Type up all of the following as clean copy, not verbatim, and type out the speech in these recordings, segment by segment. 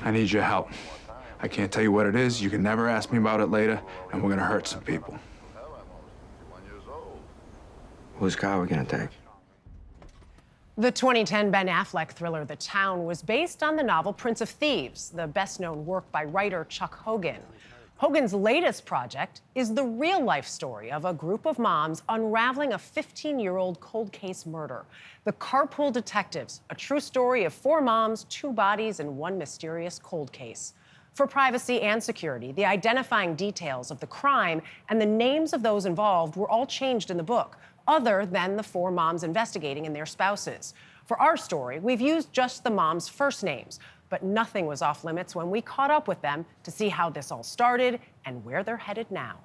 I need your help. I can't tell you what it is. You can never ask me about it later, and we're gonna hurt some people. Whose car are we gonna take? The 2010 Ben Affleck thriller The Town was based on the novel Prince of Thieves, the best-known work by writer Chuck Hogan. Hogan's latest project is the real-life story of a group of moms unraveling a 15-year-old cold case murder. The Carpool Detectives, a true story of 4 moms, 2 bodies, and 1 mysterious cold case. For privacy and security, the identifying details of the crime and the names of those involved were all changed in the book, other than the 4 moms investigating and their spouses. For our story, we've used just the moms' first names, but nothing was off limits when we caught up with them to see how this all started and where they're headed now.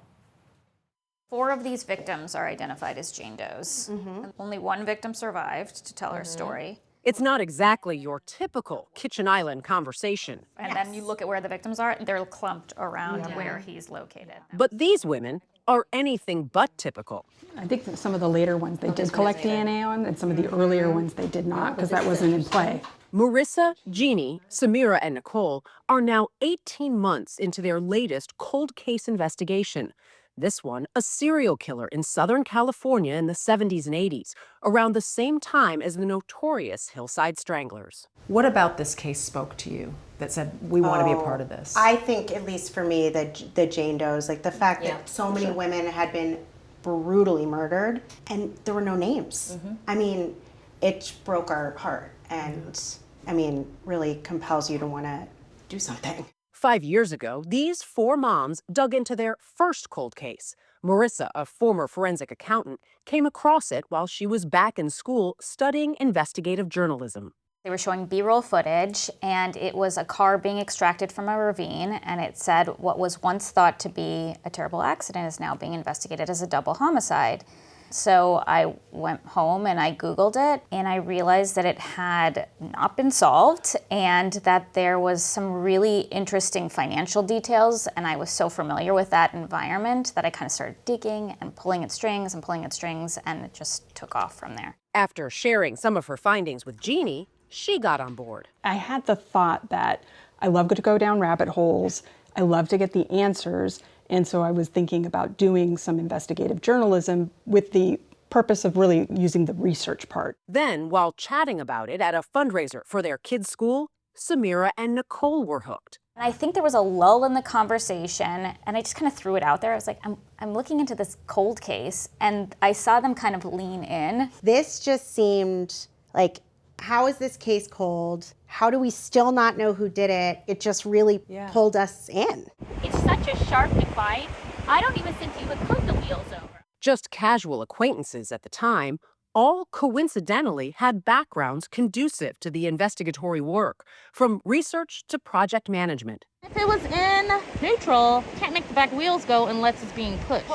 4 of these victims are identified as Jane Does. Only 1 victim survived to tell her story. It's not exactly your typical Kitchen Island conversation. And then you look at where the victims are, they're clumped around where he's located. But these women are anything but typical. I think that some of the later ones they did collect DNA on, and some of the earlier ones they did not, because that wasn't in play. Marissa, Jeannie, Samira, and Nicole are now 18 months into their latest cold case investigation. This one, a serial killer in Southern California in the 70s and 80s, around the same time as the notorious Hillside Stranglers. What about this case spoke to you that said, we want to be a part of this? I think, at least for me, the Jane Does, like the fact that so many women had been brutally murdered and there were no names. I mean, it broke our heart and, I mean, really compels you to want to do something. 5 years ago, these 4 moms dug into their first cold case. Marissa, a former forensic accountant, came across it while she was back in school studying investigative journalism. They were showing B-roll footage, and it was a car being extracted from a ravine, and it said what was once thought to be a terrible accident is now being investigated as a double homicide. So I went home and I Googled it, and I realized that it had not been solved and that there was some really interesting financial details, and I was so familiar with that environment that I kind of started digging and pulling at strings and pulling at strings, and it just took off from there. After sharing some of her findings with Jeannie, she got on board. I had the thought that I love to go down rabbit holes, I love to get the answers, and so I was thinking about doing some investigative journalism with the purpose of really using the research part. Then, while chatting about it at a fundraiser for their kids' school, Samira and Nicole were hooked. And I think there was a lull in the conversation, and I just kind of threw it out there. I was like, I'm looking into this cold case, and I saw them kind of lean in. This just seemed like, how is this case cold? How do we still not know who did it? It just really pulled us in. It's such a sharp divide. I don't even think you would put the wheels over. Just casual acquaintances at the time, all coincidentally had backgrounds conducive to the investigatory work, from research to project management. If it was in neutral, can't make the back wheels go unless it's being pushed.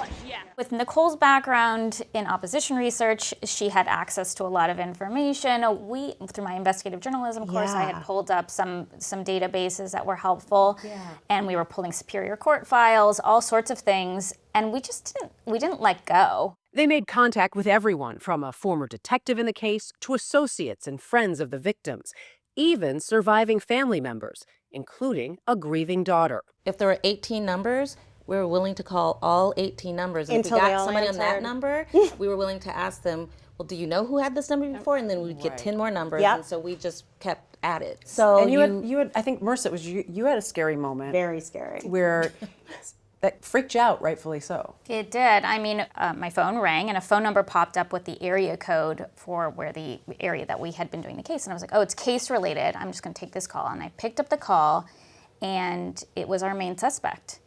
With Nicole's background in opposition research, she had access to a lot of information. Through my investigative journalism course, I had pulled up some databases that were helpful, and we were pulling Superior Court files, all sorts of things, and we didn't let go. They made contact with everyone, from a former detective in the case to associates and friends of the victims, even surviving family members, including a grieving daughter. If there were 18 numbers, we were willing to call all 18 numbers. And Until if we they got all somebody answered. on that number, we were willing to ask them, well, do you know who had this number before? And then we'd get 10 more numbers, and so we just kept at it. So and you had, I think, Marissa, it was you had a scary moment. Very scary. Where that freaked you out, rightfully so. It did. I mean, my phone rang and a phone number popped up with the area code for where the area that we had been doing the case. And I was like, oh, it's case related. I'm just going to take this call. And I picked up the call, and it was our main suspect.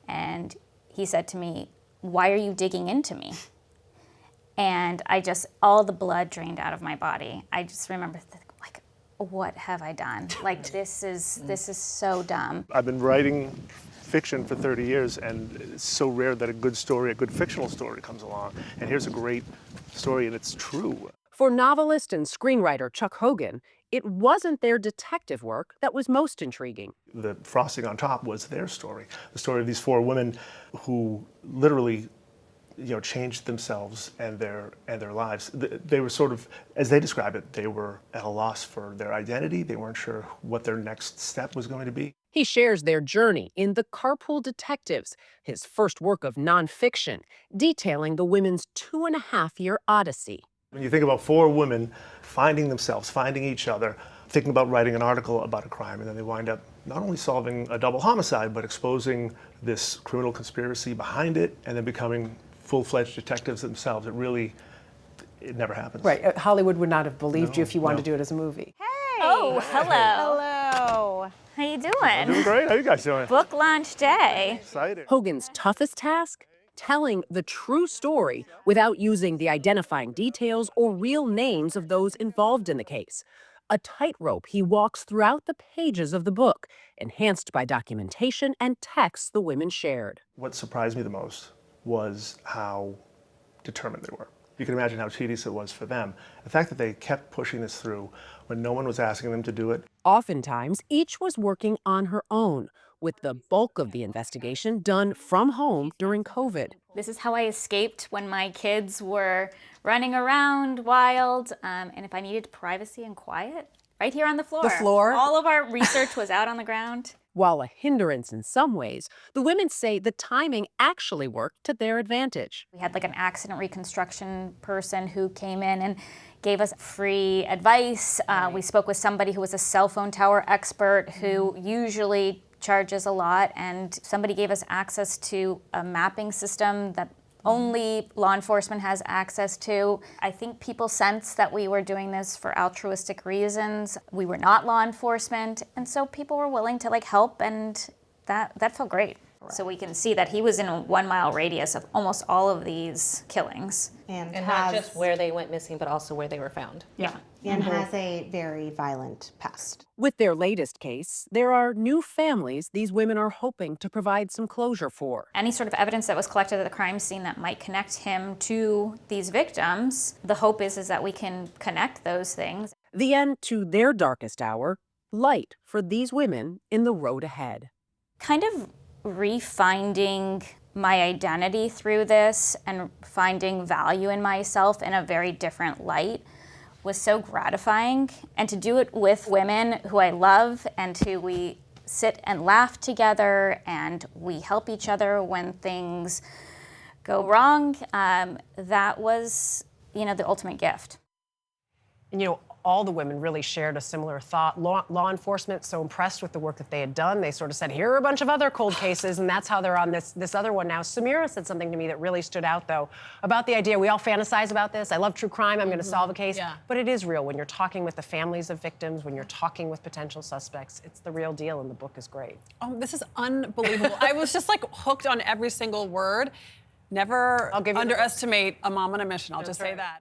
And he said to me, why are you digging into me? And all the blood drained out of my body. I just remember like, what have I done? Like, this is so dumb. I've been writing fiction for 30 years, and it's so rare that a good story, a good fictional story comes along. And here's a great story, and it's true. For novelist and screenwriter Chuck Hogan, it wasn't their detective work that was most intriguing. The frosting on top was their story. The story of these 4 women who literally changed themselves and their lives. They were sort of, as they describe it, they were at a loss for their identity. They weren't sure what their next step was going to be. He shares their journey in The Carpool Detectives, his first work of nonfiction, detailing the women's 2.5-year odyssey. When you think about 4 women finding themselves, finding each other, thinking about writing an article about a crime, and then they wind up not only solving a double homicide, but exposing this criminal conspiracy behind it, and then becoming full-fledged detectives themselves. It never happens. Right. Hollywood would not have believed you if you wanted to do it as a movie. Oh, hello. Hello. How you doing? I'm doing great. How you guys doing? Book launch day. Excited. Hogan's toughest task? Telling the true story without using the identifying details or real names of those involved in the case. A tightrope he walks throughout the pages of the book, enhanced by documentation and texts the women shared. What surprised me the most was how determined they were. You can imagine how tedious it was for them. The fact that they kept pushing this through when no one was asking them to do it. Oftentimes, each was working on her own, with the bulk of the investigation done from home during COVID. This is how I escaped when my kids were running around wild, and if I needed privacy and quiet, right here on the floor. The floor? All of our research was out on the ground. While a hindrance in some ways, the women say the timing actually worked to their advantage. We had like an accident reconstruction person who came in and gave us free advice. We spoke with somebody who was a cell phone tower expert who usually charges a lot, and somebody gave us access to a mapping system that only law enforcement has access to. I think people sensed that we were doing this for altruistic reasons. We were not law enforcement, and so people were willing to help, and that felt great. Right. So we can see that he was in a 1-mile radius of almost all of these killings. And not just where they went missing, but also where they were found. Yeah. And has a very violent past. With their latest case, there are new families these women are hoping to provide some closure for. Any sort of evidence that was collected at the crime scene that might connect him to these victims, the hope is that we can connect those things. The end to their darkest hour, light for these women in the road ahead. Kind of refinding my identity through this and finding value in myself in a very different light was so gratifying. And to do it with women who I love and who we sit and laugh together and we help each other when things go wrong, that was, the ultimate gift. And all the women really shared a similar thought. Law enforcement, so impressed with the work that they had done, they sort of said, here are a bunch of other cold cases, and that's how they're on this other one now. Samira said something to me that really stood out, though, about the idea, we all fantasize about this. I love true crime, I'm gonna solve a case. Yeah. But it is real. When you're talking with the families of victims, when you're talking with potential suspects, it's the real deal, and the book is great. Oh, this is unbelievable. I was just hooked on every single word. Never underestimate a mom on a mission, I'll just say that.